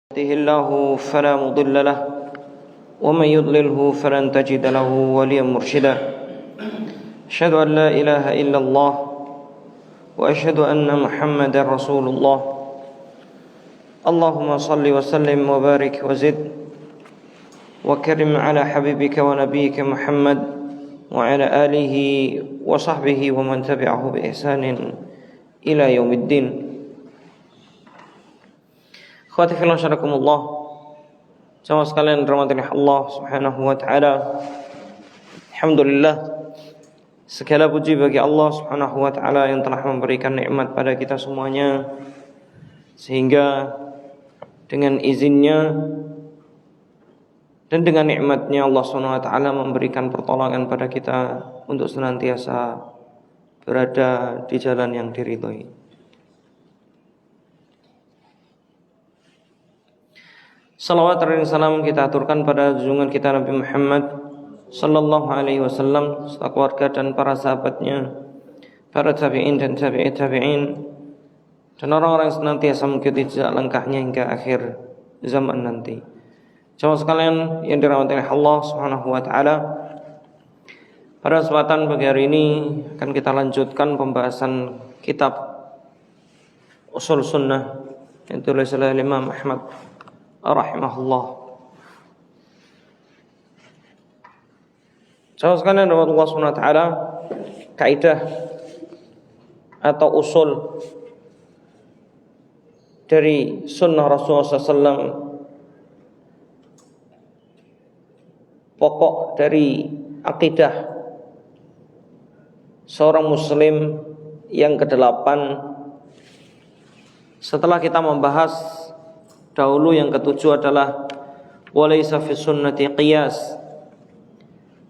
يهده الله فلا مضل له ومن يضلله فلن تجد له وليا مرشدا أشهد أن لا إله إلا الله وأشهد أن محمدا رسول الله اللهم صل وسلم وبارك وزد وكرم على حبيبك ونبيك محمد وعلى آله وصحبه ومن تبعه بإحسان إلى يوم الدين. Akhwati fillah syarakumullah, jamaah sekalian dirahmati Allah Subhanahu wa taala. Alhamdulillah, segala puji bagi Allah Subhanahu wa taala yang telah memberikan nikmat pada kita semuanya, sehingga dengan izinnya dan dengan nikmatnya Allah Subhanahu wa taala memberikan pertolongan pada kita untuk senantiasa berada di jalan yang diridhoi. Salawat dan salam kita aturkan pada junjungan kita Nabi Muhammad sallallahu alaihi wasallam, serta keluarga dan para sahabatnya, para tabi'in dan tabi'in tabi'in, dan orang-orang yang senantiasa mengikuti jejak langkahnya hingga akhir zaman nanti. Jamaah sekalian yang dirahmati Allah Subhanahu wa taala, pada kesempatan pagi hari ini akan kita lanjutkan pembahasan kitab Ushul Sunnah yang ditulis oleh Imam Ahmad rahimahullah. Jamaah sekalian rahmat Allah Subhanahu wa taala, kaidah atau usul dari sunnah Rasulullah SAW, pokok dari akidah seorang muslim yang kedelapan, setelah kita membahas dahulu yang ketujuh adalah walaysa fi sunnati qiyas,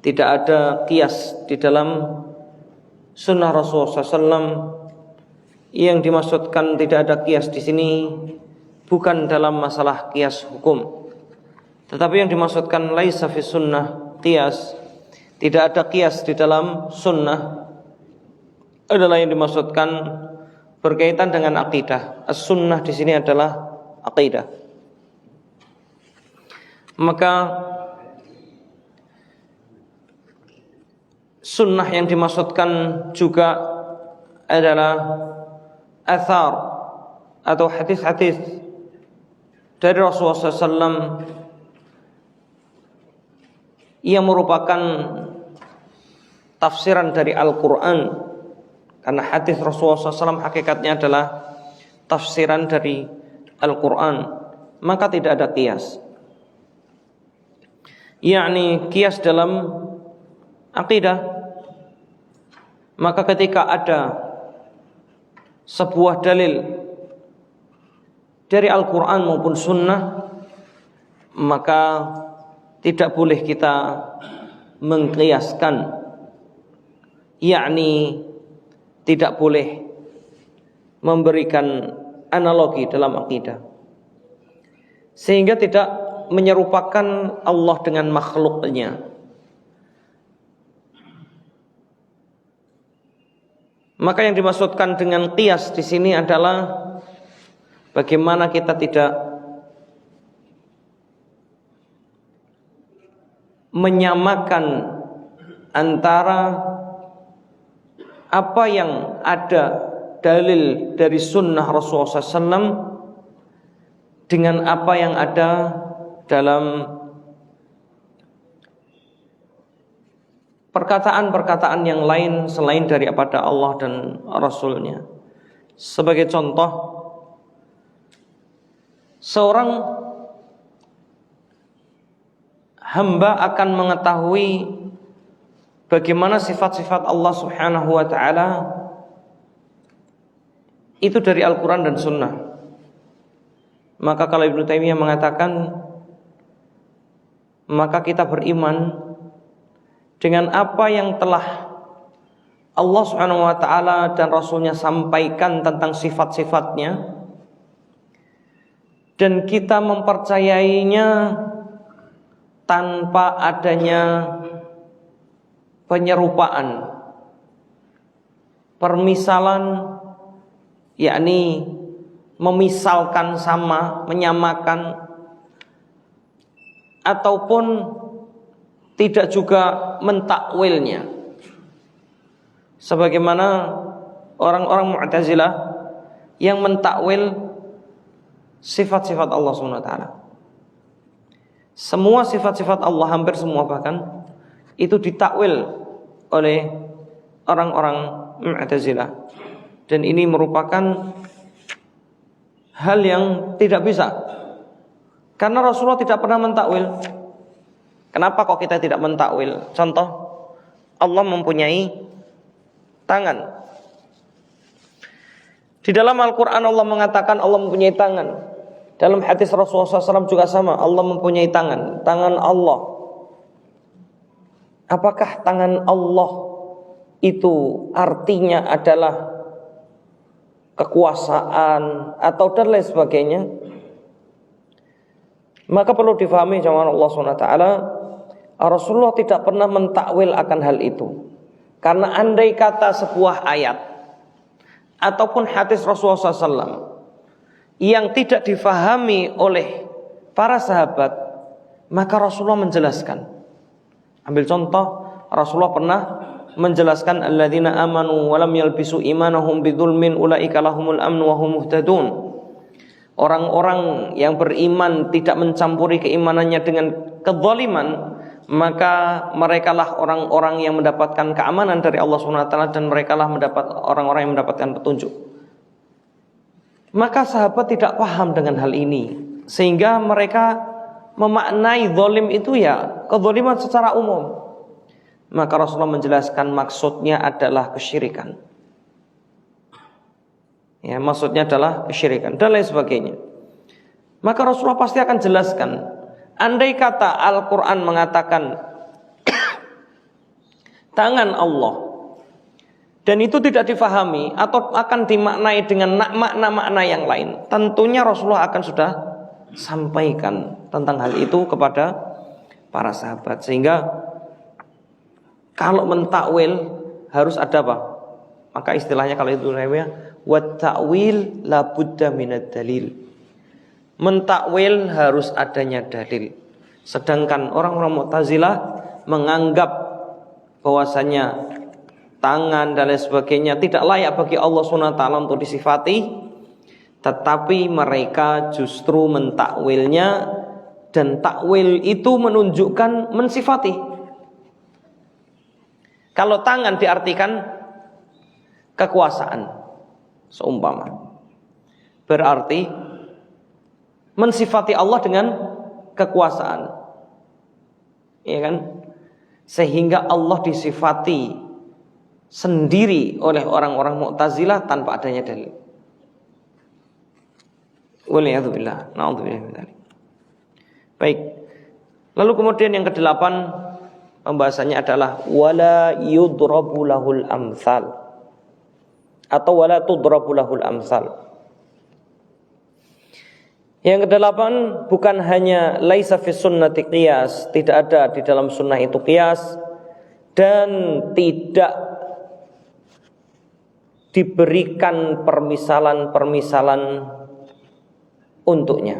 tidak ada qiyas di dalam sunnah Rasulullah SAW. Yang dimaksudkan tidak ada qiyas di sini bukan dalam masalah qiyas hukum, tetapi yang dimaksudkan laisa fi sunnah qiyas, tidak ada qiyas di dalam sunnah, adalah yang dimaksudkan berkaitan dengan akidah. As-sunnah di sini adalah akidah. Maka sunnah yang dimaksudkan juga adalah athar atau hadis-hadis dari Rasulullah SAW yang merupakan tafsiran dari Al-Quran, karena hadis Rasulullah SAW hakikatnya adalah tafsiran dari Al-Quran, maka tidak ada qiyas, yakni qiyas dalam akidah. Maka ketika ada sebuah dalil dari Al-Quran maupun sunnah, maka tidak boleh kita mengqiyaskan, yakni tidak boleh memberikan analogi dalam akidah, sehingga tidak menyerupakan Allah dengan makhluknya. Maka yang dimaksudkan dengan qiyas di sini adalah bagaimana kita tidak menyamakan antara apa yang ada dalil dari sunnah Rasulullah SAW dengan apa yang ada dalam perkataan-perkataan yang lain selain daripada Allah dan Rasulnya. Sebagai contoh, seorang hamba akan mengetahui bagaimana sifat-sifat Allah Subhanahu wa taala itu dari Al-Quran dan Sunnah. Maka kalau Ibnu Taimiyah mengatakan, maka kita beriman dengan apa yang telah Allah Subhanahu wa taala dan Rasulnya sampaikan tentang sifat-sifatnya, dan kita mempercayainya tanpa adanya penyerupaan, permisalan, yakni memisalkan sama, menyamakan ataupun tidak juga mentakwilnya. Sebagaimana orang-orang Mu'tazilah yang mentakwil sifat-sifat Allah SWT. Semua sifat-sifat Allah, hampir semua bahkan, itu ditakwil oleh orang-orang Mu'tazilah. Dan ini merupakan hal yang tidak bisa, karena Rasulullah tidak pernah mentakwil. Kenapa kok kita tidak mentakwil? Contoh, Allah mempunyai tangan. Di dalam Al-Quran Allah mengatakan Allah mempunyai tangan. Dalam hadis Rasulullah SAW juga sama, Allah mempunyai tangan. Tangan Allah. Apakah tangan Allah itu artinya adalah kekuasaan atau dan lain sebagainya? Maka perlu difahami jamaah Allah SWT, Rasulullah tidak pernah mentakwil akan hal itu. Karena andai kata sebuah ayat ataupun hadis Rasulullah SAW yang tidak difahami oleh para sahabat, maka Rasulullah menjelaskan. Ambil contoh, Rasulullah pernah menjelaskan alladzina amanu wa lam yalbisu imanahum bidzulmin ulaika lahumul amnu wa hum muhtadun. Orang-orang yang beriman tidak mencampuri keimanannya dengan kezaliman, maka merekalah orang-orang yang mendapatkan keamanan dari Allah SWT, dan merekalah orang-orang yang mendapatkan petunjuk. Maka sahabat tidak paham dengan hal ini, sehingga mereka memaknai zalim itu ya kezaliman secara umum. Maka Rasulullah menjelaskan maksudnya adalah kesyirikan. Ya, maksudnya adalah kesyirikan dan lain sebagainya. Maka Rasulullah pasti akan jelaskan. Andai kata Al-Quran mengatakan tangan Allah, dan itu tidak difahami atau akan dimaknai dengan makna-makna yang lain, tentunya Rasulullah akan sudah sampaikan tentang hal itu kepada para sahabat. Sehingga kalau mentakwil harus ada apa? Maka istilahnya kalau itu namanya wat ta'wil la budda minad dalil. Mentakwil harus adanya dalil. Sedangkan orang-orang Mu'tazilah menganggap bahwasanya tangan dan lain sebagainya tidak layak bagi Allah SWT untuk disifati, tetapi mereka justru mentakwilnya, dan takwil itu menunjukkan mensifati. Kalau tangan diartikan kekuasaan, seumpama, berarti mensifati Allah dengan kekuasaan, ya kan? Sehingga Allah disifati sendiri oleh orang-orang Mu'tazilah tanpa adanya dalil. Waliyadzubillah, na'udzubillah min dzalik. Baik. Lalu kemudian yang kedelapan pembahasannya adalah wala yudrabu lahul amsal, atau wala tudrabu lahul amsal. Yang kedelapan, bukan hanya laisa fi sunnati qiyas, tidak ada di dalam sunnah itu qiyas, dan tidak diberikan permisalan-permisalan untuknya.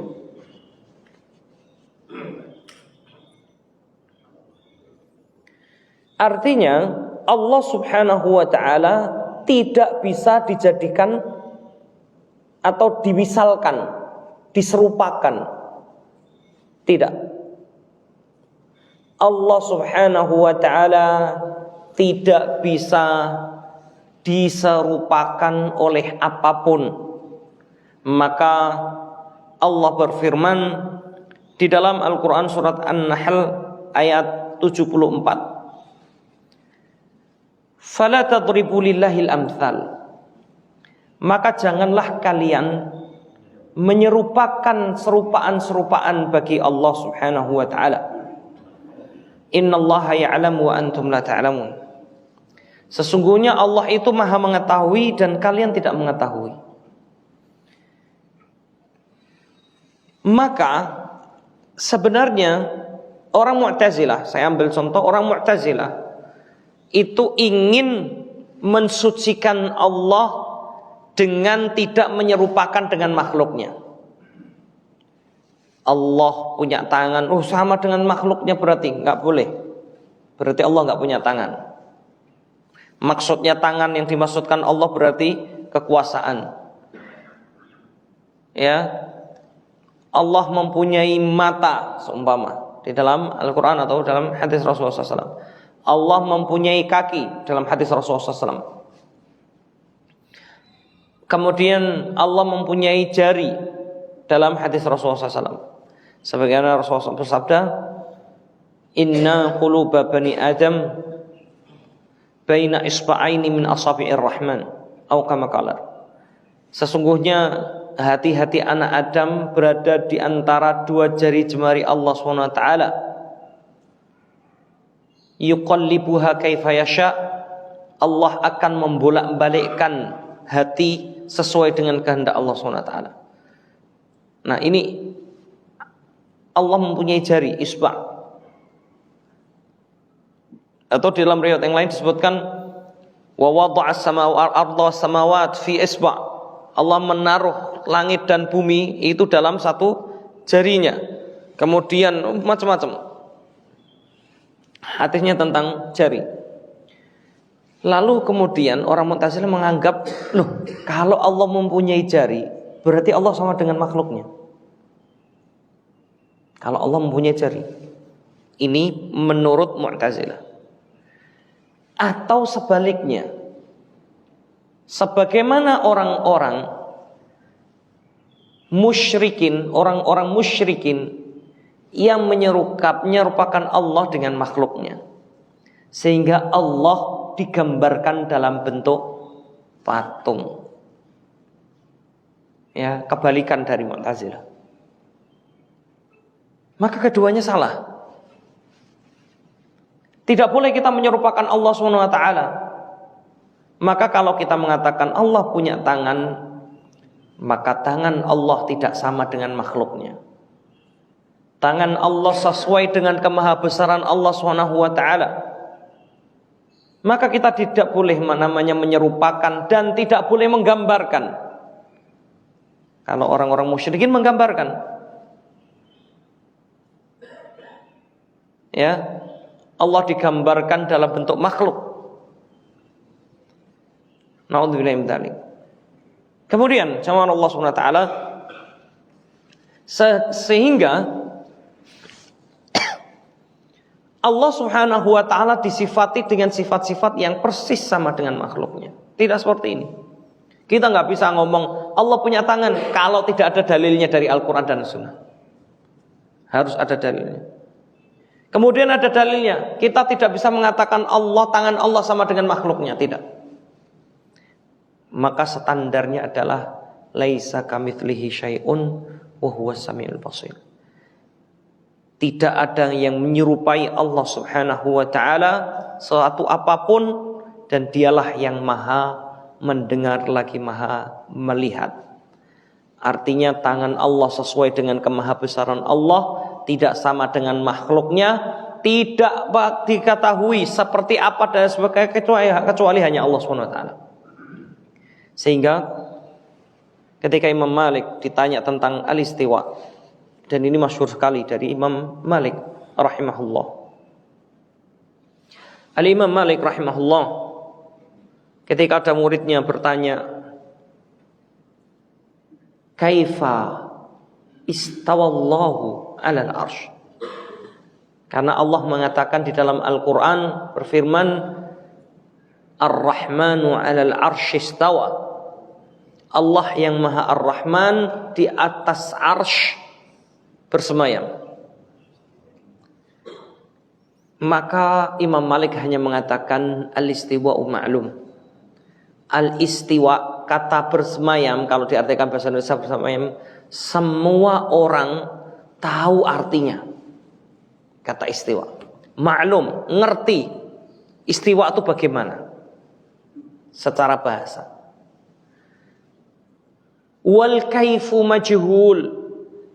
Artinya Allah Subhanahu wa ta'ala tidak bisa dijadikan atau dimisalkan, diserupakan. Tidak. Allah Subhanahu wa ta'ala tidak bisa diserupakan oleh apapun. Maka Allah berfirman di dalam Al-Quran surat An-Nahl ayat 74. Fala tadribu lillahil amthal. Maka janganlah kalian menyerupakan serupaan-serupaan bagi Allah Subhanahu wa ta'ala. Innallaha ya'lamu wa antum la ta'lamun. Sesungguhnya Allah itu maha mengetahui dan kalian tidak mengetahui. Maka sebenarnya orang Mu'tazilah, saya ambil contoh orang Mu'tazilah, itu ingin mensucikan Allah dengan tidak menyerupakan dengan makhluknya. Allah punya tangan, sama dengan makhluknya, berarti nggak boleh. Berarti Allah nggak punya tangan. Maksudnya tangan yang dimaksudkan Allah berarti kekuasaan. Ya, Allah mempunyai mata seumpama di dalam Al-Quran atau dalam hadis Rasulullah SAW. Allah mempunyai kaki dalam hadis Rasulullah SAW. Kemudian Allah mempunyai jari dalam hadis Rasulullah SAW. Sebagaimana Rasulullah SAW bersabda, Inna quluba bani Adam baina isba'aini min asabi'ir rahman, atau kama qala. Sesungguhnya hati-hati anak Adam berada di antara dua jari jemari Allah SWT. Yuqallibuha kaifa yasha. Allah akan membolak-balikkan hati sesuai dengan kehendak Allah SWT. Nah, ini Allah mempunyai jari, isba'. Atau di dalam riwayat yang lain disebutkan wa wada'a as-samawat fi isba'. Allah menaruh langit dan bumi itu dalam satu jarinya. Kemudian macam-macam hadisnya tentang jari. Lalu kemudian orang Mu'tazilah menganggap, loh, kalau Allah mempunyai jari, berarti Allah sama dengan makhluknya. Kalau Allah mempunyai jari. Ini menurut Mu'tazilah. Atau sebaliknya, sebagaimana orang-orang musyrikin, orang-orang musyrikin yang menyerupakan Allah dengan makhluknya, sehingga Allah digambarkan dalam bentuk patung. Ya, kebalikan dari Mu'tazilah. Maka keduanya salah. Tidak boleh kita menyerupakan Allah SWT. Maka kalau kita mengatakan Allah punya tangan, maka tangan Allah tidak sama dengan makhluknya. Tangan Allah sesuai dengan kemahabesaran Allah SWT. Maka kita tidak boleh namanya menyerupakan dan tidak boleh menggambarkan. Kalau orang-orang musyrikin menggambarkan, ya, Allah digambarkan dalam bentuk makhluk. Na'udzubillah min dzalik. Kemudian jamaah Allah Subhanahu wa taala, sehingga Allah Subhanahu wa taala disifati dengan sifat-sifat yang persis sama dengan makhluknya. Tidak seperti ini. Kita nggak bisa ngomong Allah punya tangan kalau tidak ada dalilnya dari Al-Quran dan Sunnah. Harus ada dalilnya. Kemudian ada dalilnya. Kita tidak bisa mengatakan tangan Allah sama dengan makhluknya. Tidak. Maka standarnya adalah laisa kamitslihi syai'un wa huwas samiul basir. Tidak ada yang menyerupai Allah Subhanahu wa taala suatu apapun, dan dialah yang maha mendengar lagi maha melihat. Artinya tangan Allah sesuai dengan kemahabesaran Allah, tidak sama dengan makhluknya, tidak diketahui seperti apa dan sebagainya kecuali hanya Allah SWT. Sehingga ketika Imam Malik ditanya tentang al-istiwa, dan ini masyhur sekali dari Imam Malik rahimahullah. Al-Imam Malik rahimahullah, ketika ada muridnya bertanya, kaifa istawallahu alal arsh. Karena Allah mengatakan di dalam Al-Quran, berfirman, Ar-Rahmanu alal arsh istawa. Allah yang maha Ar-Rahman di atas arsh bersemayam. Maka Imam Malik hanya mengatakan al-istiwa'u ma'lum. Al-istiwa, kata bersemayam, kalau diartikan bahasa Indonesia bersemayam, semua orang tahu artinya. Kata istiwa, maklum, ngerti istiwa itu bagaimana secara bahasa. Wal kaifu majhul,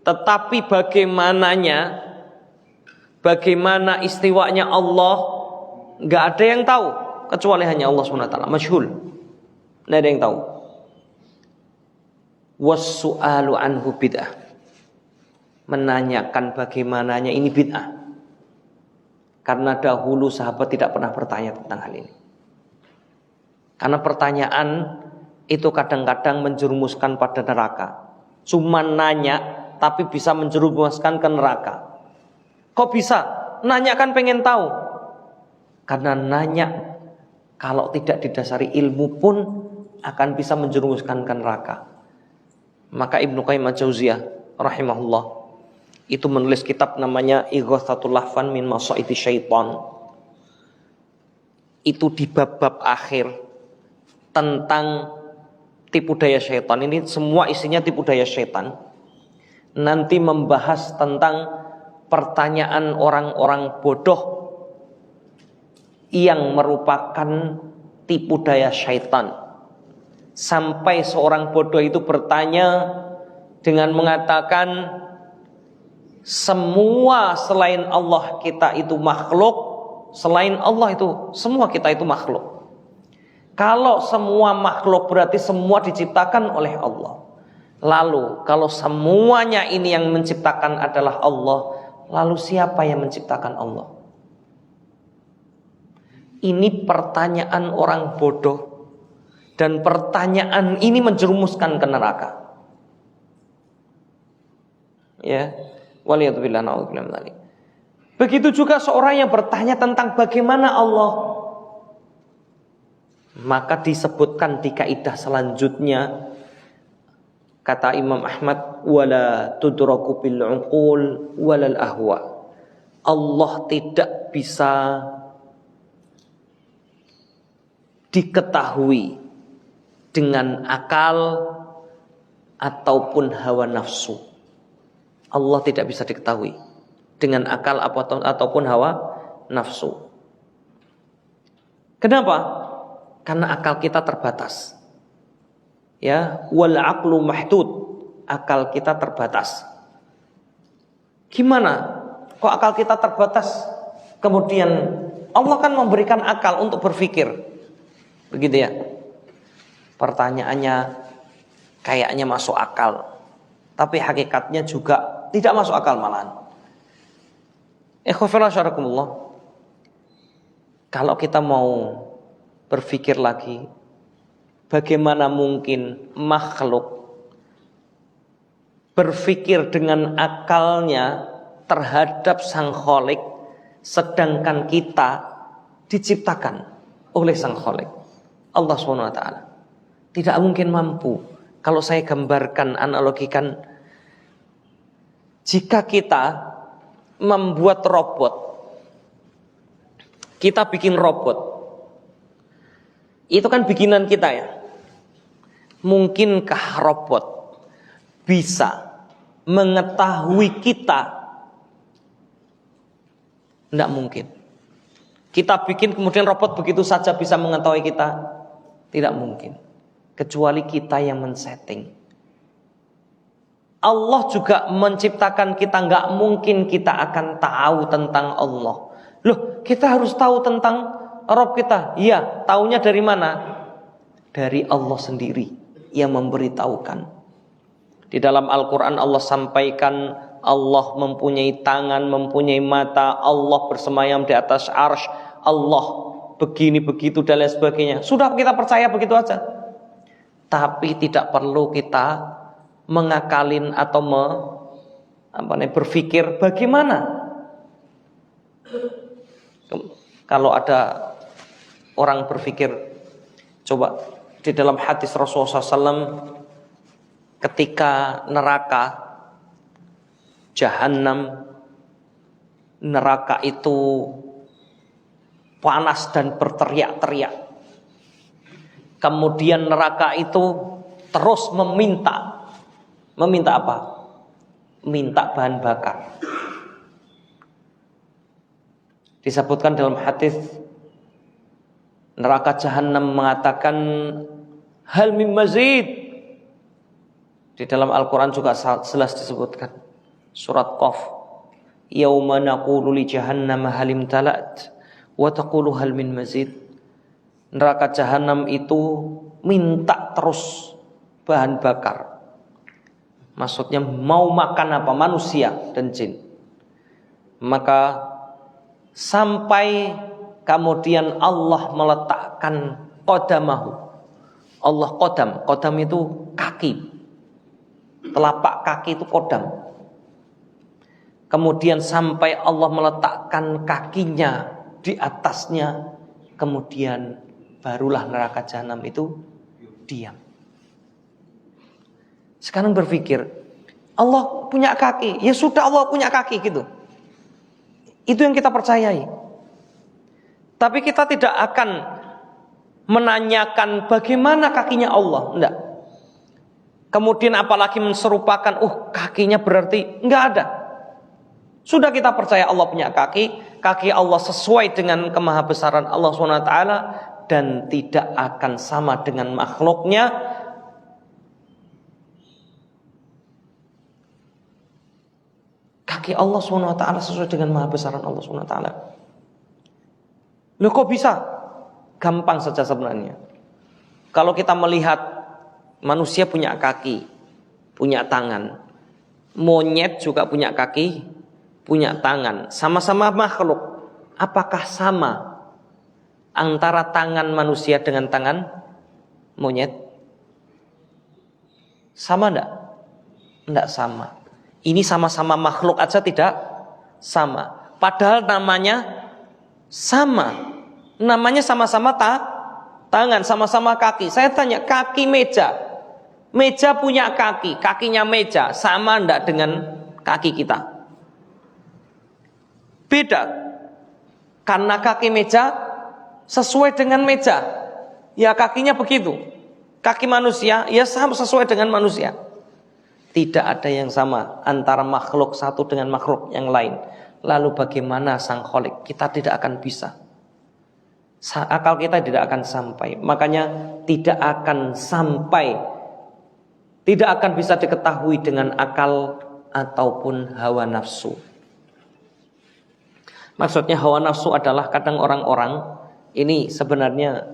tetapi bagaimana istiwanya Allah, nggak ada yang tahu kecuali hanya Allah SWT. Majhul, nggak ada yang tahu. Was-su'alu anhu bid'ah, menanyakan bagaimananya ini bid'ah. Karena dahulu sahabat tidak pernah bertanya tentang hal ini. Karena pertanyaan itu kadang-kadang menjerumuskan pada neraka. Cuma nanya tapi bisa menjerumuskan ke neraka. Kok bisa? Nanya kan pengen tahu. Karena nanya kalau tidak didasari ilmu pun akan bisa menjerumuskan ke neraka. Maka Ibnu Qayyim al-Jauziyah rahimahullah itu menulis kitab namanya Ighatsatul Lahfan min Masaidi Syaitan. Itu di bab-bab akhir tentang tipu daya syaitan. Ini semua isinya tipu daya syaitan. Nanti membahas tentang pertanyaan orang-orang bodoh yang merupakan tipu daya syaitan. Sampai seorang bodoh itu bertanya dengan mengatakan semua selain Allah kita itu makhluk, selain Allah itu semua kita itu makhluk. Kalau semua makhluk berarti semua diciptakan oleh Allah. Lalu kalau semuanya ini yang menciptakan adalah Allah, lalu siapa yang menciptakan Allah? Ini pertanyaan orang bodoh, dan pertanyaan ini menjerumuskan ke neraka. Ya. Waliyadzubillah na'udzubillah min dzalik. Begitu juga seorang yang bertanya tentang bagaimana Allah, maka disebutkan di kaidah selanjutnya, kata Imam Ahmad, wala tudraku bil uqul walal ahwa. Allah tidak bisa diketahui dengan akal ataupun hawa nafsu. Allah tidak bisa diketahui dengan akal ataupun hawa nafsu. Kenapa? Karena akal kita terbatas. Ya, wal aqlu mahdud. Akal kita terbatas. Gimana? Kok akal kita terbatas? Kemudian Allah kan memberikan akal untuk berpikir. Begitu ya. Pertanyaannya kayaknya masuk akal, tapi hakikatnya juga tidak masuk akal malahan. Ikhwafillah syarakumullah. Kalau kita mau berpikir lagi, bagaimana mungkin makhluk berpikir dengan akalnya terhadap Sang Khalik, sedangkan kita diciptakan oleh Sang Khalik, Allah SWT. Tidak mungkin mampu. Kalau saya gambarkan, analogikan, jika kita membuat robot, kita bikin robot, itu kan bikinan kita ya. Mungkinkah robot bisa mengetahui kita? Tidak mungkin. Kita bikin kemudian robot begitu saja bisa mengetahui kita? Tidak mungkin. Kecuali kita yang men-setting. Allah juga menciptakan kita, nggak mungkin kita akan tahu tentang Allah. Loh, kita harus tahu tentang Rabb kita. Iya, taunya dari mana? Dari Allah sendiri yang memberitahukan. Di dalam Al-Quran Allah sampaikan Allah mempunyai tangan, mempunyai mata, Allah bersemayam di atas arsy, Allah begini begitu dan lain sebagainya. Sudah kita percaya begitu aja. Tapi tidak perlu kita mengakalin atau berpikir bagaimana. Kalau ada orang berpikir, coba di dalam hadis Rasulullah SAW, ketika neraka Jahannam, neraka itu panas dan berteriak-teriak. Kemudian neraka itu terus meminta apa? Minta bahan bakar. Disebutkan dalam hadis, neraka Jahannam mengatakan hal min mazid. Di dalam Al-Quran juga jelas disebutkan, surat Qaf, yauma naqulu li jahannam halim talat wa taqulu hal min mazid. Neraka Jahannam itu minta terus bahan bakar. Maksudnya mau makan apa manusia dan jin. Maka sampai kemudian Allah meletakkan qadamahu. Allah qadam itu kaki. Telapak kaki itu qadam. Kemudian sampai Allah meletakkan kakinya di atasnya, kemudian barulah neraka jahanam itu diam. Sekarang berpikir, Allah punya kaki, ya sudah Allah punya kaki gitu. Itu yang kita percayai. Tapi kita tidak akan menanyakan bagaimana kakinya Allah, enggak. Kemudian apalagi menserupakan, kakinya berarti enggak ada. Sudah kita percaya Allah punya kaki Allah sesuai dengan kemahabesaran Allah SWT dan tidak akan sama dengan makhluknya. Kaki Allah SWT sesuai dengan mahabesaran Allah SWT. Loh kok bisa? Gampang saja sebenarnya. Kalau kita melihat manusia punya kaki, punya tangan. Monyet juga punya kaki, punya tangan. Sama-sama makhluk. Apakah sama antara tangan manusia dengan tangan monyet? Sama enggak? Enggak sama. Ini sama-sama makhluk aja tidak sama. Padahal namanya sama. Namanya sama-sama tangan, sama-sama kaki. Saya tanya, kaki meja. Meja punya kaki, kakinya meja. Sama enggak dengan kaki kita? Beda. Karena kaki meja sesuai dengan meja. Ya kakinya begitu. Kaki manusia ya sama sesuai dengan manusia. Tidak ada yang sama antara makhluk satu dengan makhluk yang lain. Lalu bagaimana sang Khalik? Kita tidak akan bisa. Akal kita tidak akan sampai. Makanya tidak akan sampai. Tidak akan bisa diketahui dengan akal ataupun hawa nafsu. Maksudnya hawa nafsu adalah kadang orang-orang ini sebenarnya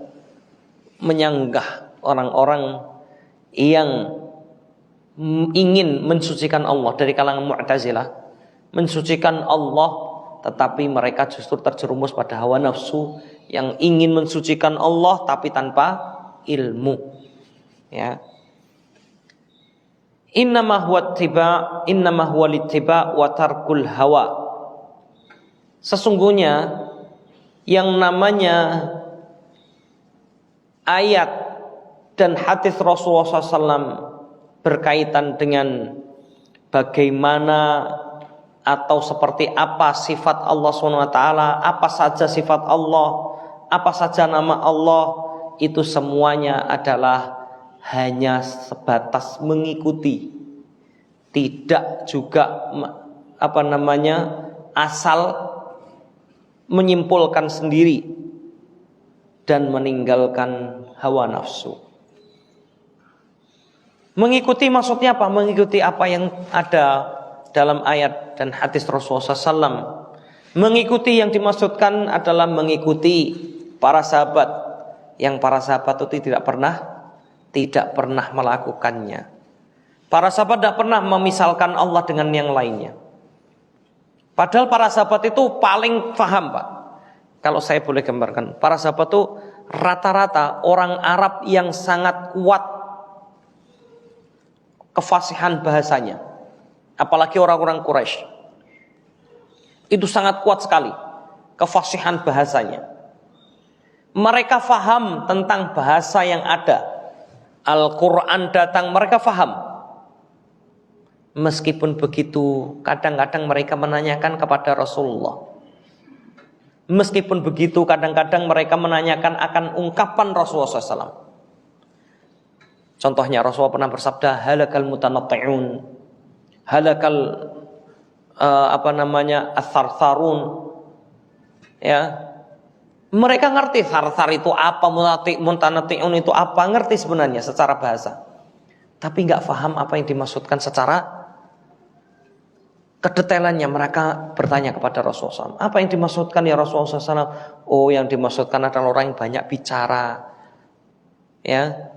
menyanggah orang-orang yang ingin mensucikan Allah dari kalangan Mu'tazilah, mensucikan Allah, tetapi mereka justru terjerumus pada hawa nafsu yang ingin mensucikan Allah tapi tanpa ilmu. Ya. Innama huwa littiba wa tarkul hawa. Sesungguhnya yang namanya ayat dan hadis Rasulullah SAW berkaitan dengan bagaimana atau seperti apa sifat Allah SWT, apa saja sifat Allah, apa saja nama Allah, itu semuanya adalah hanya sebatas mengikuti, tidak juga asal menyimpulkan sendiri dan meninggalkan hawa nafsu. Mengikuti maksudnya apa? Mengikuti apa yang ada dalam ayat dan hadis Rasulullah SAW. Mengikuti yang dimaksudkan adalah mengikuti para sahabat, yang para sahabat itu tidak pernah melakukannya. Para sahabat tidak pernah memisalkan Allah dengan yang lainnya. Padahal para sahabat itu paling paham, Pak. Kalau saya boleh gambarkan, para sahabat itu rata-rata orang Arab yang sangat kuat kefasihan bahasanya. Apalagi orang-orang Quraisy. Itu sangat kuat sekali kefasihan bahasanya. Mereka faham tentang bahasa yang ada. Al-Quran datang, mereka faham. Meskipun begitu, kadang-kadang mereka menanyakan kepada Rasulullah. Meskipun begitu, kadang-kadang mereka menanyakan akan ungkapan Rasulullah SAW. Contohnya Rasulullah pernah bersabda, halakal mutanatti'un, halakal ats-tsartsarun. Ya. Mereka ngerti tsartsar itu apa, mutanatti'un itu apa, ngerti sebenarnya secara bahasa. Tapi enggak paham apa yang dimaksudkan secara kedetailannya. Mereka bertanya kepada Rasulullah SAW, apa yang dimaksudkan ya Rasulullah SAW? Oh, yang dimaksudkan adalah orang yang banyak bicara. Ya.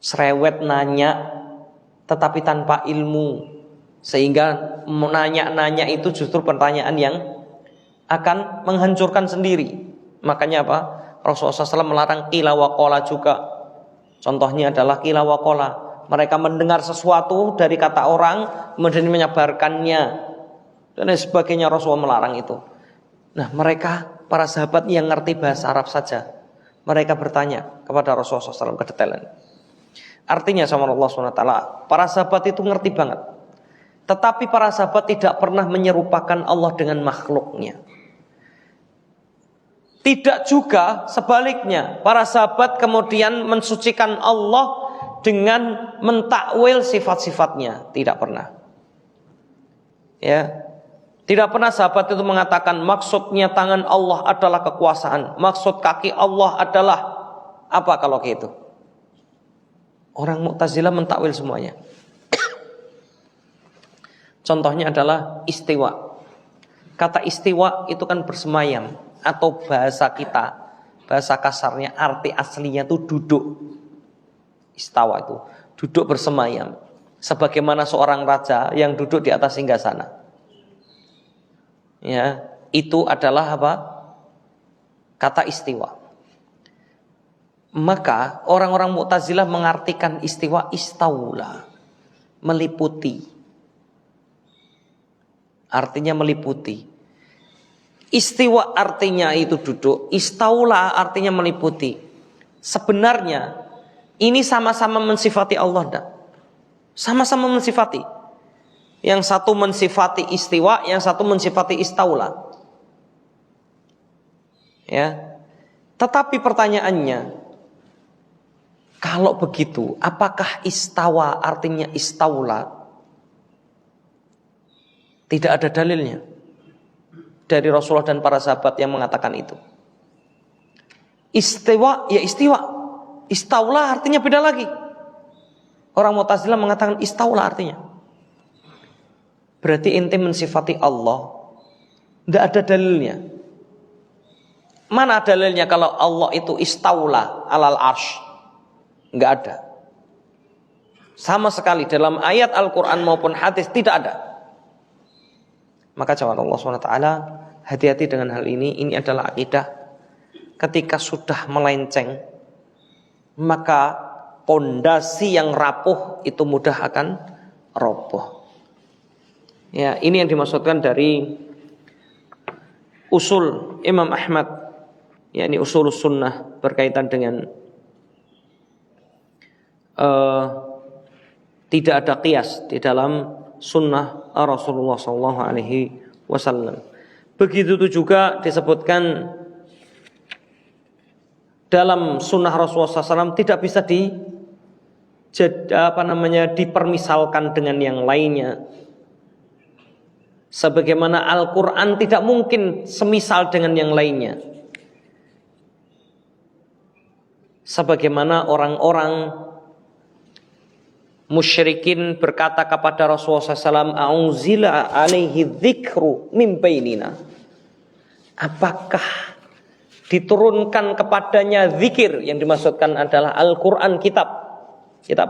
Serewet nanya tetapi tanpa ilmu, sehingga menanya-nanya itu justru pertanyaan yang akan menghancurkan sendiri. Makanya apa? Rasulullah SAW melarang qila wa qala juga. Contohnya adalah qila wa qala. Mereka mendengar sesuatu dari kata orang kemudian menyebarkannya dan lain sebagainya. Rasulullah melarang itu. Nah, mereka para sahabat yang ngerti bahasa Arab saja, mereka bertanya kepada Rasulullah SAW kedetailan. Artinya sama Allah SWT, para sahabat itu ngerti banget. Tetapi para sahabat tidak pernah menyerupakan Allah dengan makhluknya. Tidak juga sebaliknya, para sahabat kemudian mensucikan Allah dengan mentakwil sifat-sifatnya. Tidak pernah. Ya, tidak pernah sahabat itu mengatakan maksudnya tangan Allah adalah kekuasaan, maksud kaki Allah adalah apa kalau gitu. Orang Mu'tazilah mentakwil semuanya. Contohnya adalah istiwa. Kata istiwa itu kan bersemayam, atau bahasa kita, bahasa kasarnya arti aslinya itu duduk. Istawa itu duduk bersemayam, sebagaimana seorang raja yang duduk di atas singgasana. Ya, itu adalah apa? Kata istiwa. Maka orang-orang Mu'tazilah mengartikan istiwa istaula, meliputi. Artinya meliputi. Istiwa artinya itu duduk, istaula artinya meliputi. Sebenarnya ini sama-sama mensifati Allah, enggak? Sama-sama mensifati. Yang satu mensifati istiwa, yang satu mensifati istaula. Ya. Tetapi pertanyaannya, kalau begitu, apakah istawa artinya istaula? Tidak ada dalilnya dari Rasulullah dan para sahabat yang mengatakan itu. Istiwa ya istiwa, istaula artinya beda lagi. Orang Mu'tazilah mengatakan istaula artinya. Berarti ente mensifati Allah, tidak ada dalilnya. Mana dalilnya kalau Allah itu istaula alal arsh? Enggak ada. Sama sekali dalam ayat Al-Quran maupun hadis tidak ada. Maka jawab Allah SWT, hati-hati dengan hal ini. Ini adalah akidah. Ketika sudah melenceng, maka pondasi yang rapuh itu mudah akan roboh. Ya, ini yang dimaksudkan dari usul Imam Ahmad, yakni usul sunnah berkaitan dengan tidak ada qiyas di dalam sunnah Rasulullah SAW. Begitu juga disebutkan dalam sunnah Rasulullah SAW tidak bisa dipermisalkan dengan yang lainnya. Sebagaimana Al-Quran tidak mungkin semisal dengan yang lainnya. Sebagaimana orang-orang musyrikin berkata kepada Rasulullah SAW, "A'unzila alaihi dzikru min bainina." Apakah diturunkan kepadanya zikir? Yang dimaksudkan adalah Al-Quran, kitab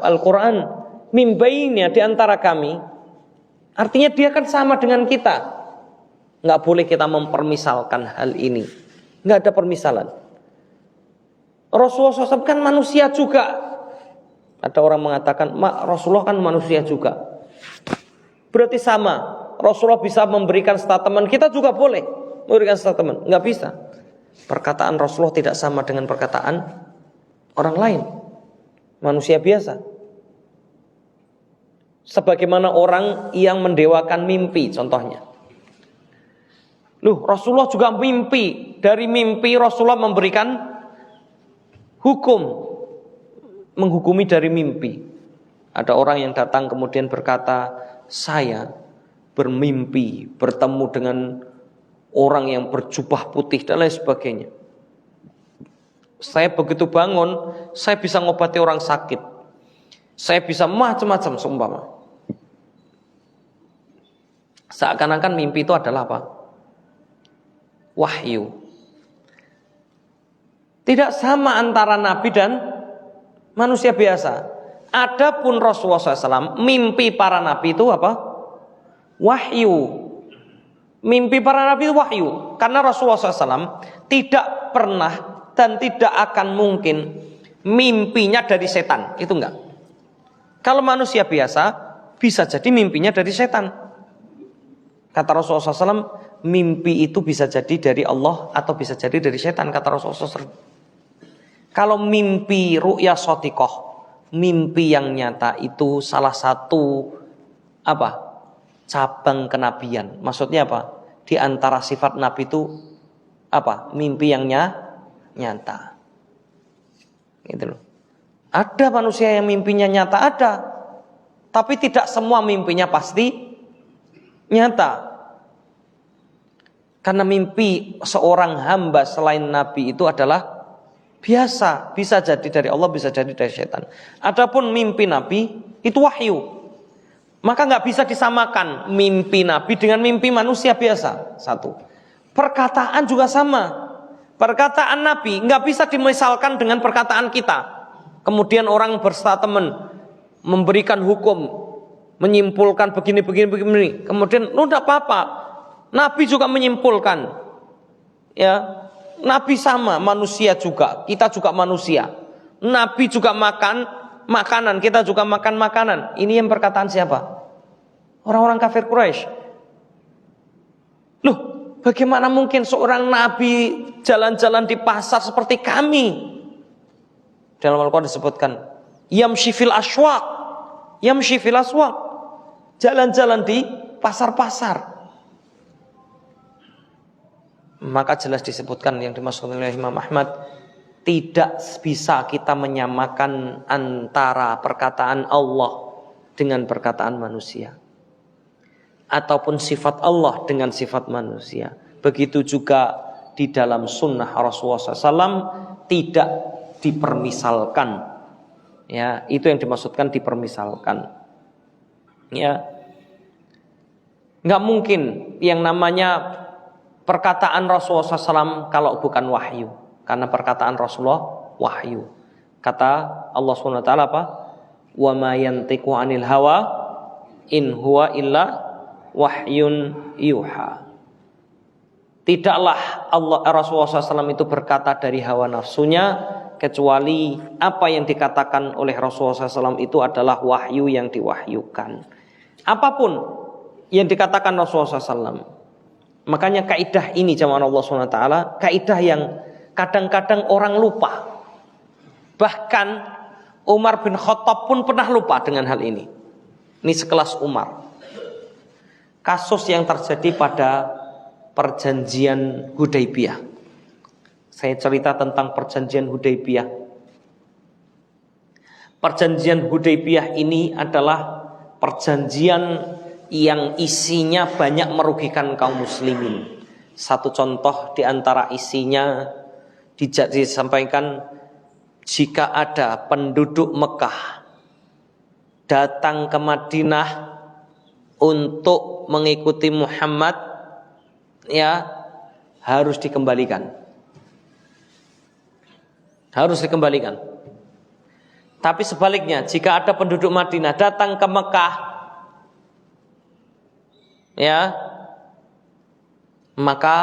Al-Quran, min bainina, di antara kami. Artinya dia kan sama dengan kita. Nggak boleh kita mempermisalkan hal ini. Nggak ada permisalan. Rasulullah SAW kan manusia juga. Ada orang mengatakan, Rasulullah kan manusia juga. Berarti sama. Rasulullah bisa memberikan statement, kita juga boleh memberikan statement. Nggak bisa. Perkataan Rasulullah tidak sama dengan perkataan orang lain. Manusia biasa. Sebagaimana orang yang mendewakan mimpi, contohnya. Rasulullah juga mimpi. Dari mimpi Rasulullah memberikan hukum, menghukumi dari mimpi. Ada orang yang datang kemudian berkata, saya bermimpi bertemu dengan orang yang berjubah putih dan lain sebagainya. Saya begitu bangun, saya bisa ngobati orang sakit. Saya bisa macam-macam seumpama. Seakan-akan mimpi itu adalah apa? Wahyu. Tidak sama antara nabi dan manusia biasa. Adapun Rasulullah SAW, mimpi para nabi itu apa? Wahyu. Mimpi para nabi itu wahyu. Karena Rasulullah SAW tidak pernah dan tidak akan mungkin mimpinya dari setan. Itu enggak. Kalau manusia biasa, bisa jadi mimpinya dari setan. Kata Rasulullah SAW, mimpi itu bisa jadi dari Allah atau bisa jadi dari setan. Kata Rasulullah SAW. Kalau mimpi ru'ya shadiqah, mimpi yang nyata itu salah satu apa? Cabang kenabian. Maksudnya apa? Di antara sifat nabi itu apa? Mimpi yang nyata. Gitu loh. Ada manusia yang mimpinya nyata, ada. Tapi tidak semua mimpinya pasti nyata. Karena mimpi seorang hamba selain nabi itu adalah biasa, bisa jadi dari Allah, bisa jadi dari setan. Adapun mimpi Nabi itu wahyu. Maka nggak bisa disamakan mimpi Nabi dengan mimpi manusia biasa. Satu. Perkataan juga sama. Perkataan Nabi nggak bisa dimisalkan dengan perkataan kita. Kemudian orang berstatement, memberikan hukum, menyimpulkan begini. Kemudian, udah apa-apa. Nabi juga menyimpulkan. Ya. Nabi sama, manusia juga. Kita juga manusia. Nabi juga makan makanan, kita juga makan makanan. Ini yang perkataan siapa? Orang-orang kafir Quraisy. Loh, bagaimana mungkin seorang nabi jalan-jalan di pasar seperti kami? Dalam Al-Quran disebutkan, yamshi fil aswaq. Yamshi fil aswaq. Jalan-jalan di pasar-pasar. Maka jelas disebutkan yang dimaksud oleh Imam Ahmad, tidak bisa kita menyamakan antara perkataan Allah dengan perkataan manusia, ataupun sifat Allah dengan sifat manusia. Begitu juga di dalam sunnah Rasulullah SAW tidak dipermisalkan. Ya, itu yang dimaksudkan dipermisalkan. Ya, nggak mungkin yang namanya perkataan Rasulullah SAW kalau bukan wahyu. Karena perkataan Rasulullah wahyu. Kata Allah SWT apa? Wa ma yantiqu 'anil hawa in huwa illa wahyun yuha. Tidaklah Rasulullah SAW itu berkata dari hawa nafsunya, kecuali apa yang dikatakan oleh Rasulullah SAW itu adalah wahyu yang diwahyukan. Apapun yang dikatakan Rasulullah SAW. Makanya kaidah ini jamaah Allah SWT, kaidah yang kadang-kadang orang lupa. Bahkan Umar bin Khattab pun pernah lupa dengan hal ini. Ini sekelas Umar. Kasus yang terjadi pada perjanjian Hudaybiyah. Saya cerita tentang perjanjian Hudaybiyah. Perjanjian Hudaybiyah ini adalah perjanjian yang isinya banyak merugikan kaum muslimin. Satu contoh di antara isinya disampaikan, jika ada penduduk Mekah datang ke Madinah untuk mengikuti Muhammad, ya harus dikembalikan. Harus dikembalikan. Tapi sebaliknya, jika ada penduduk Madinah datang ke Mekah, ya maka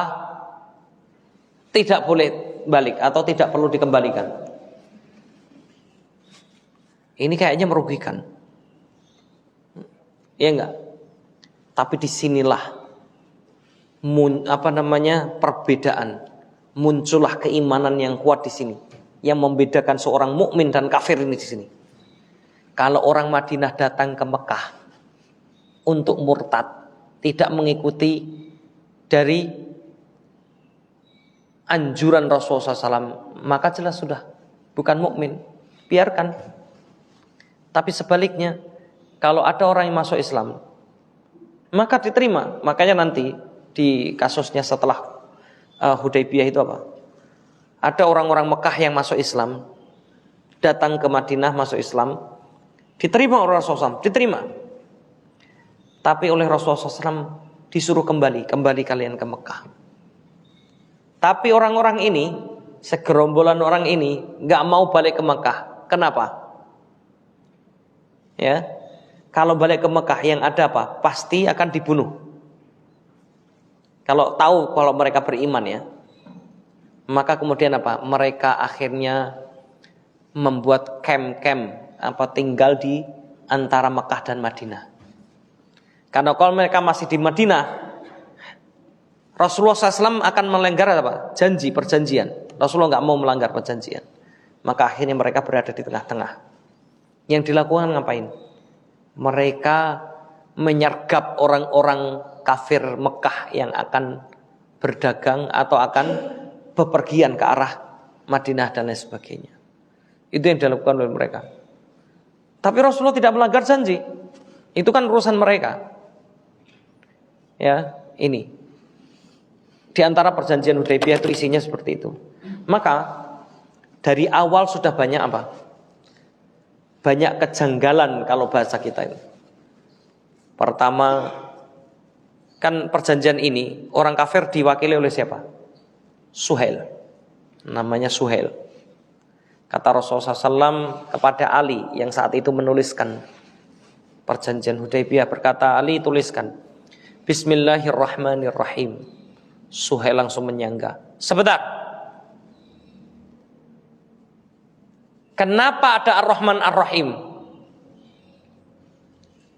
tidak boleh balik atau tidak perlu dikembalikan. Ini kayaknya merugikan, ya enggak? Tapi disinilah perbedaan, muncullah keimanan yang kuat di sini, yang membedakan seorang mukmin dan kafir ini di sini. Kalau orang Madinah datang ke Mekah untuk murtad, tidak mengikuti dari anjuran Rasulullah SAW, maka jelas sudah bukan mukmin, biarkan. Tapi sebaliknya, kalau ada orang yang masuk Islam, maka diterima. Makanya nanti di kasusnya setelah Hudaybiyah itu apa? Ada orang-orang Mekah yang masuk Islam, datang ke Madinah masuk Islam, diterima oleh Rasulullah SAW, diterima. Tapi oleh Rasulullah SAW disuruh kembali kalian ke Mekah. Tapi orang-orang ini, segerombolan orang ini, gak mau balik ke Mekah. Kenapa? Ya. Kalau balik ke Mekah yang ada apa? Pasti akan dibunuh. Kalau tahu kalau mereka beriman ya. Maka kemudian apa? Mereka akhirnya membuat camp-camp tinggal di antara Mekah dan Madinah. Karena kalau mereka masih di Madinah, Rasulullah SAW akan melanggar apa? Perjanjian. Rasulullah nggak mau melanggar perjanjian. Maka akhirnya mereka berada di tengah-tengah. Yang dilakukan ngapain? Mereka menyergap orang-orang kafir Mekah yang akan berdagang atau akan bepergian ke arah Madinah dan lain sebagainya. Itu yang dilakukan oleh mereka. Tapi Rasulullah tidak melanggar janji. Itu kan urusan mereka. Ya, ini. Di antara perjanjian Hudaybiyah itu isinya seperti itu. Maka dari awal sudah banyak apa? Banyak kejanggalan kalau bahasa kita itu. Pertama, kan perjanjian ini orang kafir diwakili oleh siapa? Suhail. Namanya Suhail. Kata Rasulullah SAW kepada Ali yang saat itu menuliskan perjanjian Hudaybiyah, berkata, Ali tuliskan Bismillahirrahmanirrahim. Suhail langsung menyangga, sebentar, kenapa ada Ar-Rahman Ar-Rahim?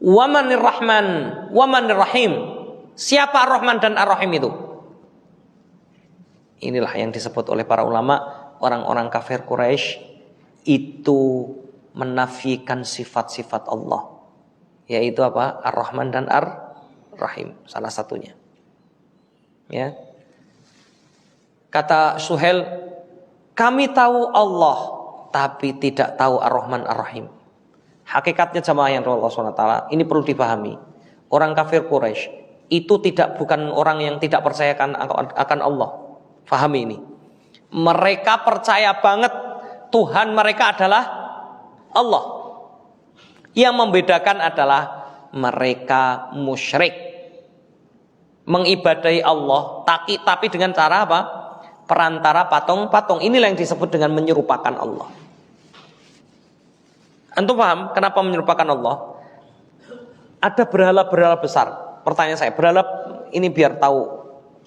Wamanir Rahman, Wamanir Rahim. Siapa Ar-Rahman dan Ar-Rahim itu? Inilah yang disebut oleh para ulama, orang-orang kafir Quraisy itu menafikan sifat-sifat Allah, yaitu apa? Ar-Rahman dan Ar-Rahim, salah satunya. Ya. Kata Suhail, kami tahu Allah tapi tidak tahu Ar-Rahman Ar-Rahim. Hakikatnya jamaah yang Allah SWT, ini perlu dipahami. Orang kafir Quraisy itu bukan orang yang tidak percaya akan Allah. Fahami ini. Mereka percaya banget Tuhan mereka adalah Allah. Yang membedakan adalah mereka musyrik. Mengibadahi Allah tapi dengan cara apa? Perantara patung-patung. Inilah yang disebut dengan menyerupakan Allah. Antum paham kenapa menyerupakan Allah? Ada berhala-berhala besar. Pertanyaan saya, berhala ini biar tahu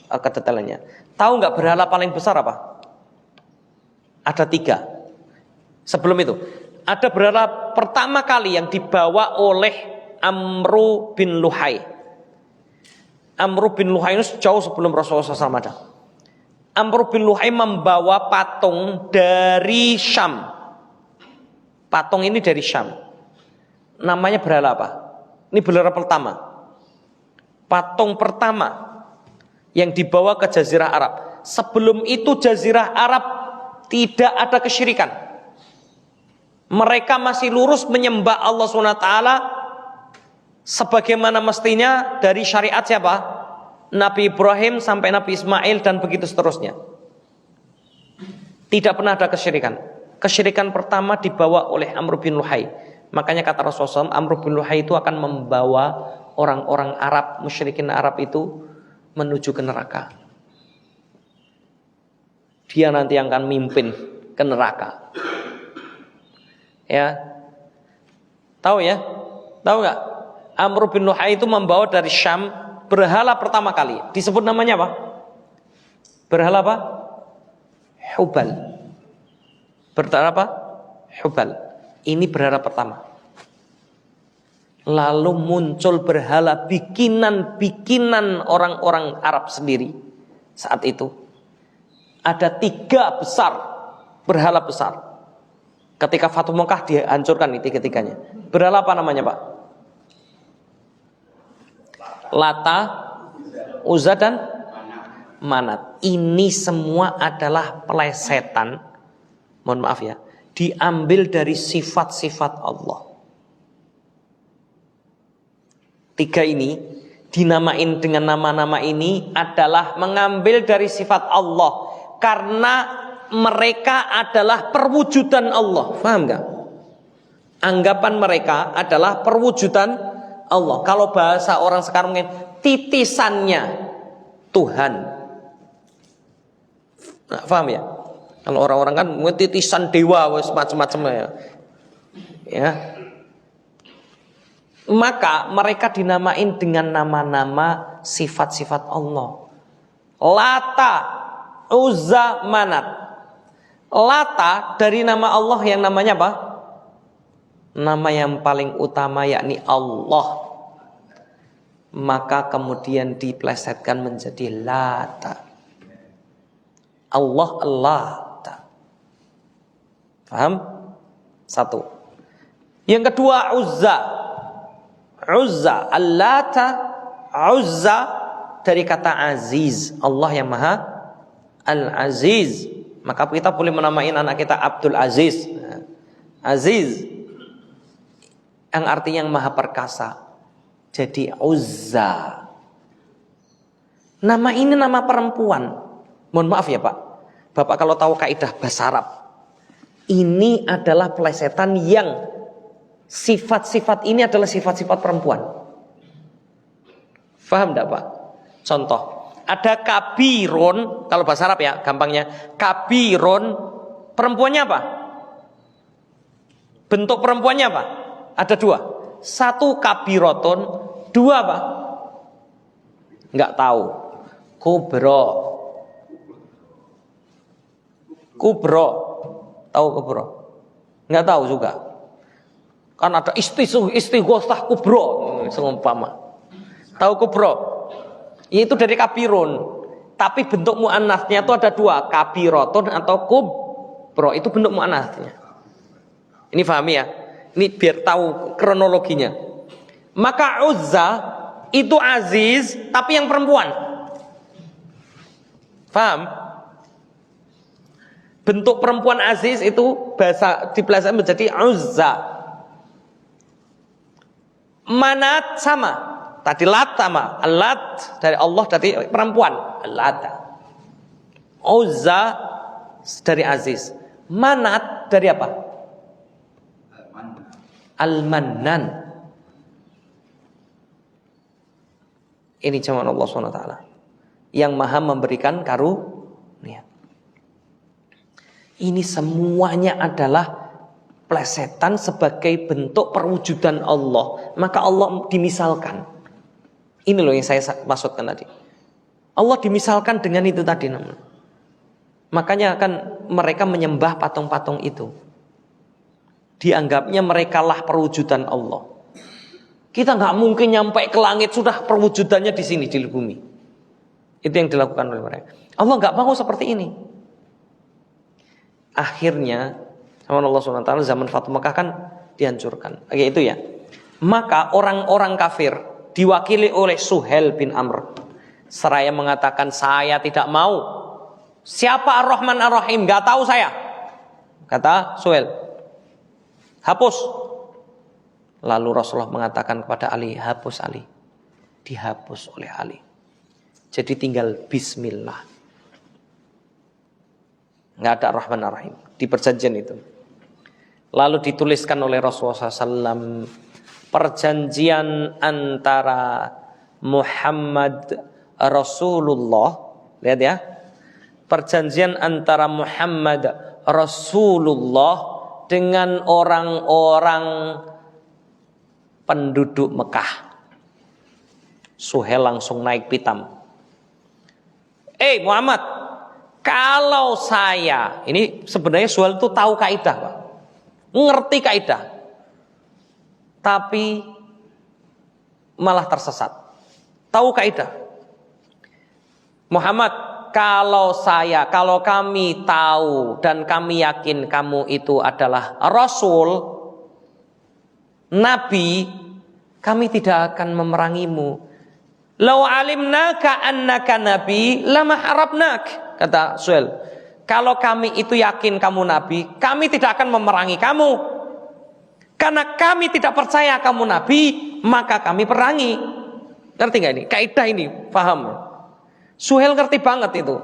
kedetailannya. Tahu nggak berhala paling besar apa? Ada 3. Sebelum itu, ada berhala pertama kali yang dibawa oleh Amru bin Luhai. Amru bin Luhai itu jauh sebelum Rasulullah SAW ada. Amru bin Luhai membawa patung dari Syam. Patung ini dari Syam. Namanya berhala apa? Ini berhala pertama. Patung pertama yang dibawa ke Jazirah Arab. Sebelum itu Jazirah Arab tidak ada kesyirikan. Mereka masih lurus menyembah Allah SWT sebagaimana mestinya dari syariat siapa? Nabi Ibrahim sampai Nabi Ismail dan begitu seterusnya. Tidak pernah ada kesyirikan. Kesyirikan pertama dibawa oleh Amr bin Luhai. Makanya kata Rasulullah SAW, Amr bin Luhai itu akan membawa orang-orang Arab, musyrikin Arab itu menuju ke neraka. Dia nanti akan mimpin ke neraka. Ya, tahu ya? Tahu nggak? Amr bin Luhai itu membawa dari Syam berhala pertama kali. Disebut namanya apa? Berhala apa? Hubal. Berhala apa? Hubal. Ini berhala pertama. Lalu muncul berhala bikinan orang-orang Arab sendiri. Saat itu ada 3 besar berhala besar. Ketika Fatu Mekah dihancurkan ini 3-tiganya. Berhala apa namanya, Pak? Lata, Uzza dan Manat. Ini semua adalah pelesetan, mohon maaf ya, diambil dari sifat-sifat Allah. 3 ini dinamain dengan nama-nama ini adalah mengambil dari sifat Allah, karena mereka adalah perwujudan Allah. Paham gak? Anggapan mereka adalah perwujudan Allah. Kalau bahasa orang sekarang mungkin titisannya Tuhan. Nah, paham ya? Kalau orang-orang kan titisan dewa, macam-macam ya. Ya. Maka mereka dinamain dengan nama-nama sifat-sifat Allah. Lata, Uzza, Manat. Lata dari nama Allah yang namanya apa? Nama yang paling utama yakni Allah. Maka kemudian diplesetkan menjadi Lata. Allah Lata. Paham? Satu. Yang kedua Uzza. Uzza, Al-Lata, Uzza dari kata Aziz. Allah yang Maha Al-Aziz. Maka kita boleh menamain anak kita Abdul Aziz. Aziz yang artinya yang Maha Perkasa. Jadi Uzza. Nama ini nama perempuan. Mohon maaf ya Pak. Bapak kalau tahu kaidah bahasa Arab, ini adalah pelesetan yang sifat-sifat ini adalah sifat-sifat perempuan. Faham enggak Pak? Contoh, ada kabirun, kalau bahasa Arab ya gampangnya, kabirun perempuannya apa? Bentuk perempuannya apa? Ada dua. Satu kabirotun, dua apa? Enggak tahu. Kubro. Kubro. Tahu kubro? Enggak tahu juga. Kan ada istighosah kubro, seumpama. Tahu kubro? Itu dari kabirun. Tapi bentuk muannasnya itu ada dua, kabirotun atau kubro. Itu bentuk muannasnya. Ini pahami ya? Ini biar tahu kronologinya. Maka Uzza itu Aziz, tapi yang perempuan. Paham? Bentuk perempuan Aziz itu bahasa dipelesetkan menjadi Uzza. Manat sama. Tadi Lat sama. Lat dari Allah dari perempuan. Lat. Uzza dari Aziz. Manat dari apa? Al-Mannan. Ini cuma Allah SWT yang maha memberikan karunia. Ini semuanya adalah plesetan sebagai bentuk perwujudan Allah. Maka Allah dimisalkan. Ini loh yang saya maksudkan tadi. Allah dimisalkan dengan itu tadi namanya. Makanya kan mereka menyembah patung-patung itu. Dianggapnya mereka lah perwujudan Allah. Kita nggak mungkin nyampe ke langit, sudah perwujudannya di sini di bumi. Itu yang dilakukan oleh mereka. Allah nggak mau seperti ini. Akhirnya Allah SWT zaman Fatu Makkah kan dihancurkan. Kayak itu ya. Maka orang-orang kafir diwakili oleh Suhail bin Amr seraya mengatakan, saya tidak mau. Siapa Ar-Rahman Ar-Rahim? Gak tahu saya. Kata Suhail, hapus. Lalu Rasulullah mengatakan kepada Ali, hapus Ali. Dihapus oleh Ali. Jadi tinggal Bismillah. Gak ada Ar-Rahman Ar-Rahim di perjanjian itu. Lalu dituliskan oleh Rasulullah SAW, perjanjian antara Muhammad Rasulullah. Lihat ya, perjanjian antara Muhammad Rasulullah dengan orang-orang penduduk Mekah. Suhail langsung naik pitam. Muhammad, kalau saya, ini sebenarnya Suhail itu tahu kaidah Pak, ngerti kaidah, tapi malah tersesat. Tahu kaidah. Muhammad, kalau kami tahu dan kami yakin kamu itu adalah Rasul, Nabi, kami tidak akan memerangimu. Lau alimnaka annaka nabi lama harabnak, kata Suhail. Kalau kami itu yakin kamu nabi, kami tidak akan memerangi kamu. Karena kami tidak percaya kamu nabi, maka kami perangi. Ngerti gak ini? Kaidah ini, paham? Suhail ngerti banget itu.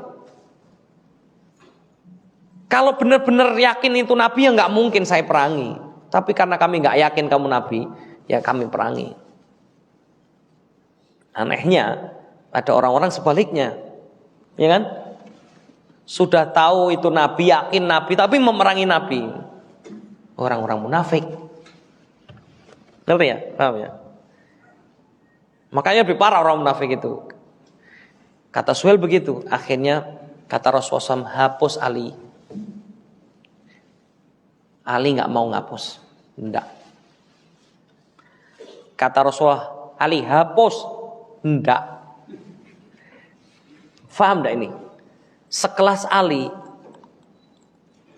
Kalau benar-benar yakin itu nabi, ya nggak mungkin saya perangi. Tapi karena kami nggak yakin kamu nabi, ya kami perangi. Anehnya ada orang-orang sebaliknya, ya kan? Sudah tahu itu nabi, yakin nabi, tapi memerangi nabi. Orang-orang munafik. Ngerti ya? Paham ya? Makanya lebih parah orang munafik itu. Kata Suhail begitu. Akhirnya kata Rasulullah SAW, hapus Ali. Ali nggak mau ngapus. Enggak. Kata Rasulullah, Ali hapus. Enggak. Faham enggak ini? Sekelas Ali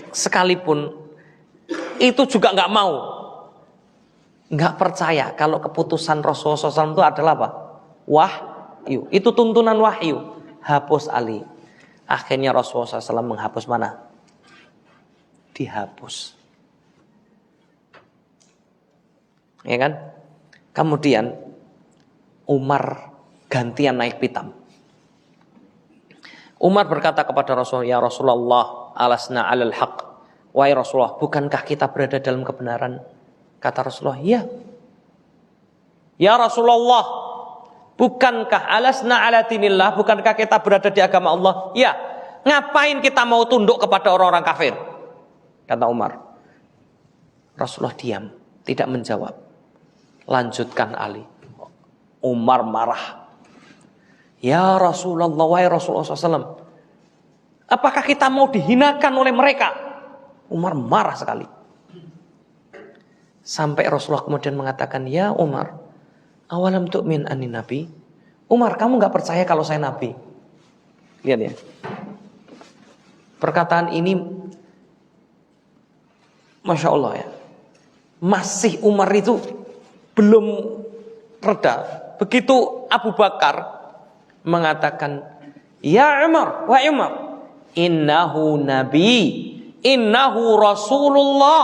sekalipun itu juga nggak mau. Nggak percaya kalau keputusan Rasulullah SAW itu adalah apa? Wahyu. Itu tuntunan wahyu. Hapus Ali. Akhirnya Rasulullah SAW menghapus mana? Dihapus. Ya kan? Kemudian Umar gantian naik pitam. Umar berkata kepada Rasulullah, ya Rasulullah, alasna alal haq. Wahai Rasulullah, bukankah kita berada dalam kebenaran? Kata Rasulullah, iya. Ya Rasulullah, bukankah alasna ala dinillah, bukankah kita berada di agama Allah? Ya. Ngapain kita mau tunduk kepada orang-orang kafir? Kata Umar. Rasulullah diam, tidak menjawab. Lanjutkan Ali. Umar marah. Ya Rasulullah, wahai Rasulullah SAW, apakah kita mau dihinakan oleh mereka? Umar marah sekali. Sampai Rasulullah kemudian mengatakan, ya Umar, awalam tu'min ani nabi? Umar, kamu gak percaya kalau saya nabi? Lihat ya. Perkataan ini, Masya Allah ya, masih Umar itu belum reda. Begitu Abu Bakar mengatakan, ya Umar, wahai Umar, innahu nabi, innahu Rasulullah.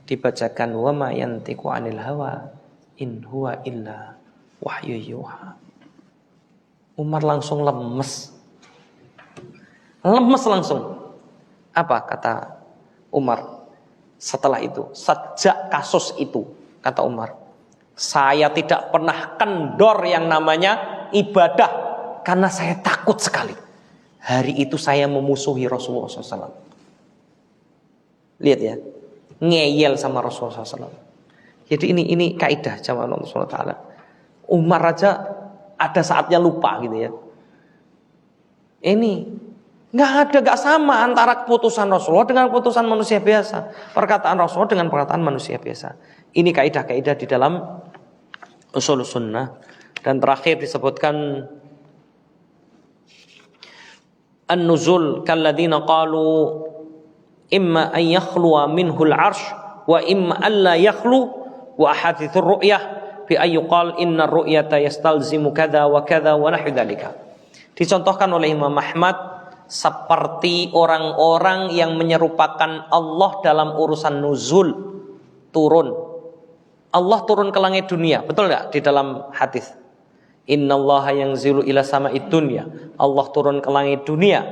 Dibacakan, wa ma yantiqu anil hawa, in huwa illa wahyu yuha. Umar langsung lemes. Lemes langsung. Apa kata Umar setelah itu? Sejak kasus itu, kata Umar, saya tidak pernah kendor yang namanya ibadah karena saya takut sekali. Hari itu saya memusuhi Rasulullah SAW. Lihat ya, ngeyel sama Rasulullah SAW. Jadi ini kaidah jamaah Allah SWT. Umar aja ada saatnya lupa gitu ya. Ini nggak sama antara keputusan Rasulullah dengan keputusan manusia biasa. Perkataan Rasulullah dengan perkataan manusia biasa. Ini kaidah-kaidah di dalam usul sunnah. Dan terakhir disebutkan an-nuzul kalladzina qalu imma an yakhluwa minhul arsh wa imma an la yakhlu wa ahadithur ru'yah bi ayyuqal inna ru'yata yastalzimu kadza wa kadza wa nahwu dzalika. Dicontohkan oleh Imam Ahmad seperti orang-orang yang menyerupakan Allah dalam urusan nuzul, turun. Allah turun ke langit dunia, betul enggak di dalam hadis? Innallaha yanzilu ila sama'id dunya. Allah turun ke langit dunia.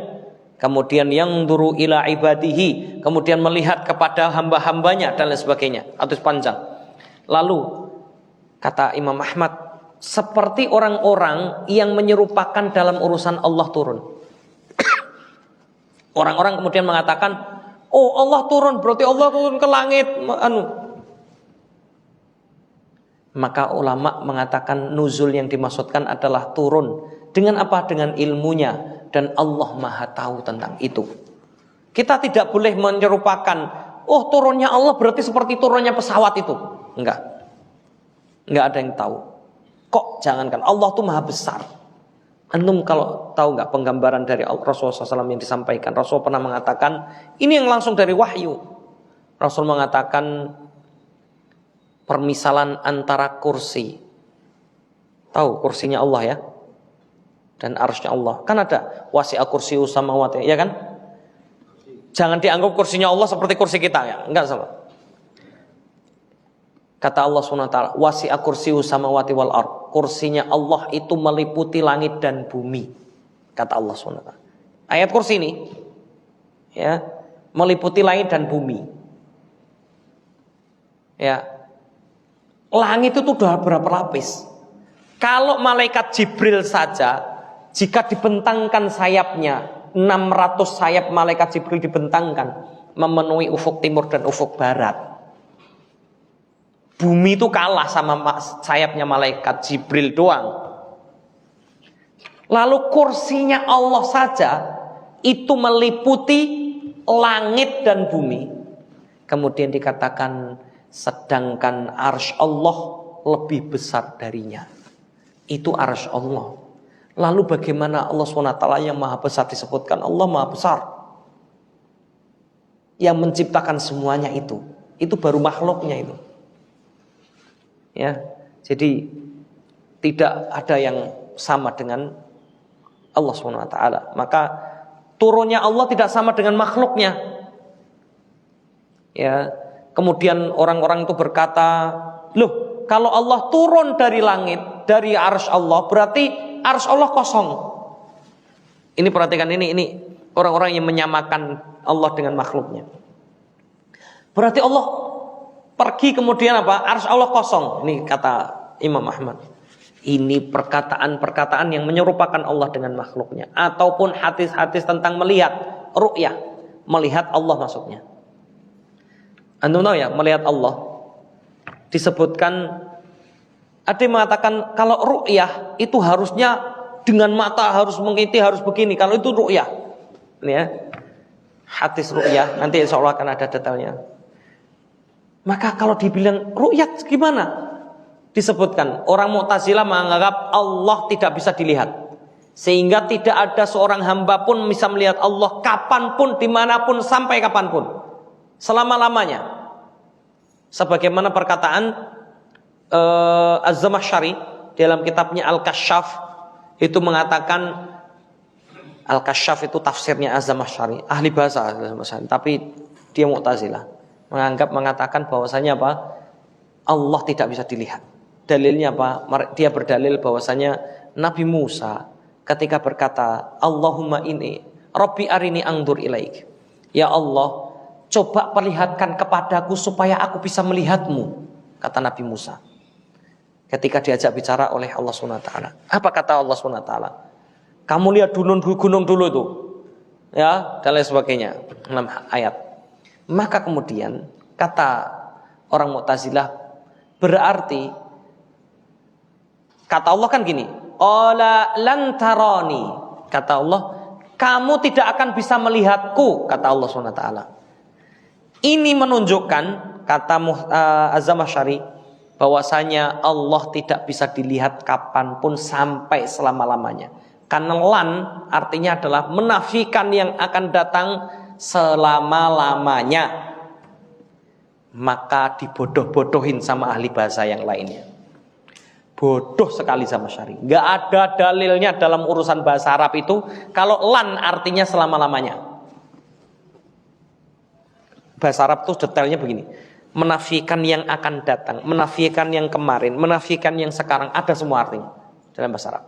Kemudian yanzuru ila ibadihi, kemudian melihat kepada hamba-hambanya dan lain sebagainya. Hadis panjang. Lalu kata Imam Ahmad, seperti orang-orang yang menyerupakan dalam urusan Allah turun. Orang-orang kemudian mengatakan, oh Allah turun, berarti Allah turun ke langit. Maka ulama mengatakan nuzul yang dimaksudkan adalah turun. Dengan apa? Dengan ilmunya. Dan Allah maha tahu tentang itu. Kita tidak boleh menyerupakan, oh turunnya Allah berarti seperti turunnya pesawat itu. Enggak ada yang tahu. Kok jangankan, Allah itu maha besar. Antum kalau tahu nggak penggambaran dari Rasulullah SAW yang disampaikan? Rasul pernah mengatakan, ini yang langsung dari wahyu. Rasul mengatakan permisalan antara kursi. Tahu kursinya Allah ya? Dan arsy-nya Allah. Kan ada wasi'a kursiyyu samawati, ya kan? Jangan dianggap kursinya Allah seperti kursi kita ya. Enggak sama. Kata Allah SWT, wasi'a kursiyyu samawati wal ard. Kursinya Allah itu meliputi langit dan bumi. Kata Allah SWT. Ayat kursi ini ya, meliputi langit dan bumi. Ya. Langit itu udah berapa lapis? Kalau malaikat Jibril saja, jika dibentangkan sayapnya, 600 sayap malaikat Jibril dibentangkan, memenuhi ufuk timur dan ufuk barat. Bumi itu kalah sama sayapnya malaikat Jibril doang. Lalu kursinya Allah saja itu meliputi langit dan bumi. Kemudian dikatakan sedangkan arsy Allah lebih besar darinya. Itu arsy Allah. Lalu bagaimana Allah SWT yang maha besar disebutkan Allah maha besar, yang menciptakan semuanya itu baru makhluknya itu. Ya, jadi tidak ada yang sama dengan Allah SWT. Maka turunnya Allah tidak sama dengan makhluknya. Ya, kemudian orang-orang itu berkata, loh, kalau Allah turun dari langit, dari arsy Allah, berarti arsy Allah kosong. Ini perhatikan ini orang-orang yang menyamakan Allah dengan makhluknya. Berarti Allah pergi kemudian apa? Arsy Allah kosong. Ini kata Imam Ahmad. Ini perkataan-perkataan yang menyerupakan Allah dengan makhluknya. Ataupun hadis-hadis tentang melihat, ru'yah, melihat Allah maksudnya. Antum tahu ya, melihat Allah disebutkan, ada yang mengatakan kalau ru'yah itu harusnya dengan mata, harus mengintip, harus begini. Kalau itu ru'yah, ini ya, hadis ru'yah, nanti insya Allah akan ada detailnya. Maka kalau dibilang ru'yah gimana? Disebutkan orang Mu'tazilah menganggap Allah tidak bisa dilihat, sehingga tidak ada seorang hamba pun bisa melihat Allah kapanpun, dimanapun, sampai kapanpun, selama-lamanya. Sebagaimana perkataan Az-Zamakhsyari dalam kitabnya Al-Kasyaf, itu mengatakan, Al-Kasyaf itu tafsirnya Az-Zamakhsyari, ahli bahasa Az-Zamakhsyari, tapi dia Mu'tazilah, mengatakan bahwasanya apa? Allah tidak bisa dilihat. Dalilnya apa? Dia berdalil bahwasanya Nabi Musa ketika berkata, Allahumma inni Rabbi arini angdur ilaik. Ya Allah, coba perlihatkan kepadaku supaya aku bisa melihatmu, kata Nabi Musa. Ketika diajak bicara oleh Allah SWT. Apa kata Allah SWT? Kamu lihat gunung dulu itu. Ya, dan lain sebagainya. 6 ayat. Maka kemudian kata orang Mu'tazilah, berarti kata Allah kan gini, Ola lantaroni, kata Allah, kamu tidak akan bisa melihatku, kata Allah SWT. Ini menunjukkan, kata Az-Zamakhsyari, bahwasanya Allah tidak bisa dilihat kapanpun sampai selama-lamanya. Karena lan artinya adalah menafikan yang akan datang selama-lamanya. Maka dibodoh-bodohin sama ahli bahasa yang lainnya. Bodoh sekali sama syari. Gak ada dalilnya dalam urusan bahasa Arab itu kalau lan artinya selama-lamanya. Bahasa Arab tuh detailnya begini, menafikan yang akan datang, menafikan yang kemarin, menafikan yang sekarang, ada semua artinya dalam bahasa Arab.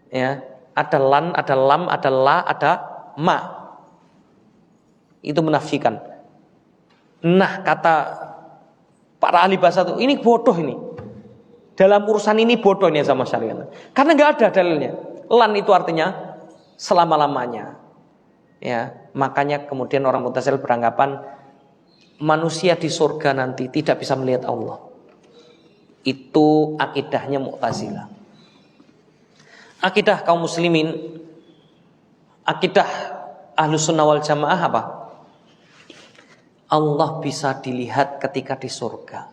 Ya, ada lan, ada lam, ada la, ada ma. Itu menafikan. Nah, kata para ahli bahasa itu, ini bodoh ini. Dalam urusan ini bodoh ini sama syariat. Karena nggak ada dalilnya. Lan itu artinya selama-lamanya. Ya, makanya kemudian orang Mu'tazilah beranggapan manusia di surga nanti tidak bisa melihat Allah. Itu akidahnya Mu'tazilah. Akidah kaum muslimin, akidah Ahlus Sunnah wal Jamaah apa? Allah bisa dilihat ketika di surga,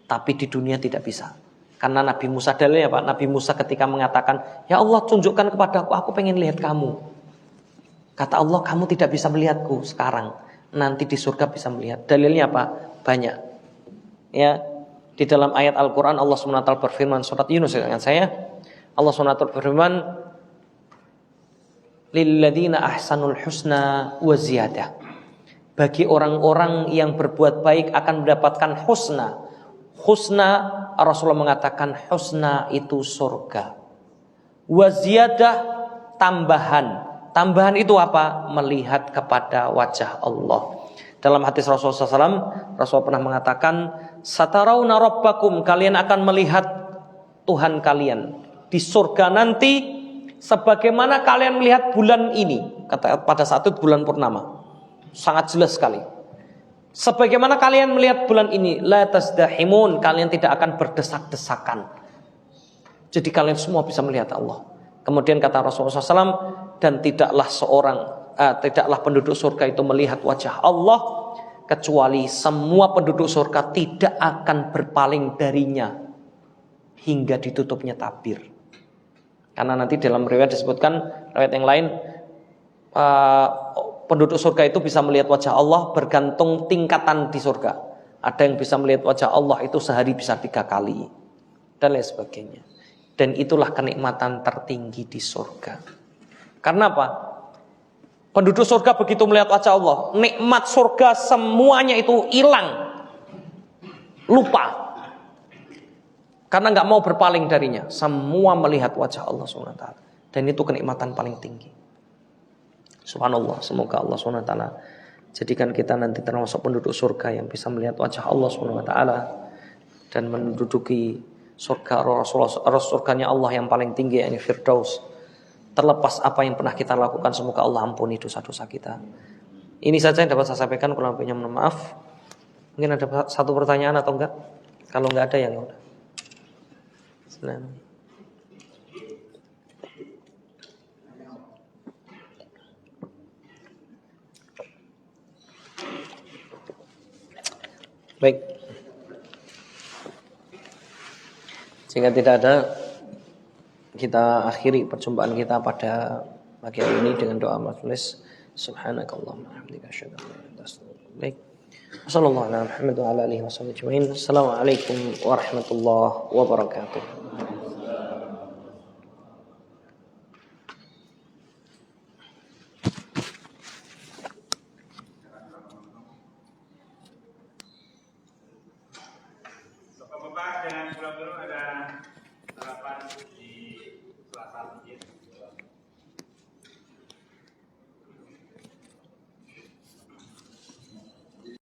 tapi di dunia tidak bisa. Karena Nabi Musa, dalilnya Pak, Nabi Musa ketika mengatakan, ya Allah tunjukkan kepadaku, aku pengen lihat kamu. Kata Allah, kamu tidak bisa melihatku sekarang, nanti di surga bisa melihat. Dalilnya apa? Banyak. Ya, di dalam ayat Al-Quran Allah SWT berfirman, surat Yunus dengan saya, Allah SWT berfirman, lilladzina ahsanul husna wa ziyadah. Bagi orang-orang yang berbuat baik akan mendapatkan husna. Husna, Rasulullah mengatakan husna itu surga. Wa ziyadah, tambahan. Tambahan itu apa? Melihat kepada wajah Allah. Dalam hadis Rasulullah SAW, Rasulullah pernah mengatakan, satarawna rabbakum, kalian akan melihat Tuhan kalian di surga nanti sebagaimana kalian melihat bulan ini. Kata pada saat itu bulan purnama, sangat jelas sekali. Sebagaimana kalian melihat bulan ini, la tasdahimun, kalian tidak akan berdesak-desakan. Jadi kalian semua bisa melihat Allah. Kemudian kata Rasulullah SAW, dan tidaklah penduduk surga itu melihat wajah Allah, kecuali semua penduduk surga tidak akan berpaling darinya hingga ditutupnya tabir. Karena nanti dalam riwayat disebutkan, riwayat yang lain, penduduk surga itu bisa melihat wajah Allah bergantung tingkatan di surga. Ada yang bisa melihat wajah Allah itu sehari bisa 3 kali dan lain sebagainya. Dan itulah kenikmatan tertinggi di surga. Karena apa? Penduduk surga begitu melihat wajah Allah, nikmat surga semuanya itu hilang, lupa. Karena nggak mau berpaling darinya. Semua melihat wajah Allah SWT. Dan itu kenikmatan paling tinggi. Subhanallah, semoga Allah SWT jadikan kita nanti termasuk penduduk surga yang bisa melihat wajah Allah SWT dan menduduki surganya Allah yang paling tinggi, yakni Firdaus. Terlepas apa yang pernah kita lakukan, semoga Allah ampuni dosa-dosa kita. Ini saja yang dapat saya sampaikan, kurang lebihnya mohon maaf. Mungkin ada satu pertanyaan atau enggak? Kalau enggak ada ya udah. Baik. Jika tidak ada, kita akhiri perjumpaan kita pada pagi hari ini dengan doa majelis. Subhanakallahumma wa bihamdika asyhadu an la ilaha illa anta astaghfiruka wa atubu ilaik. Wassallallahu ala Muhammad wa ala alihi wasallam ajmain. Assalamualaikum warahmatullahi wabarakatuh.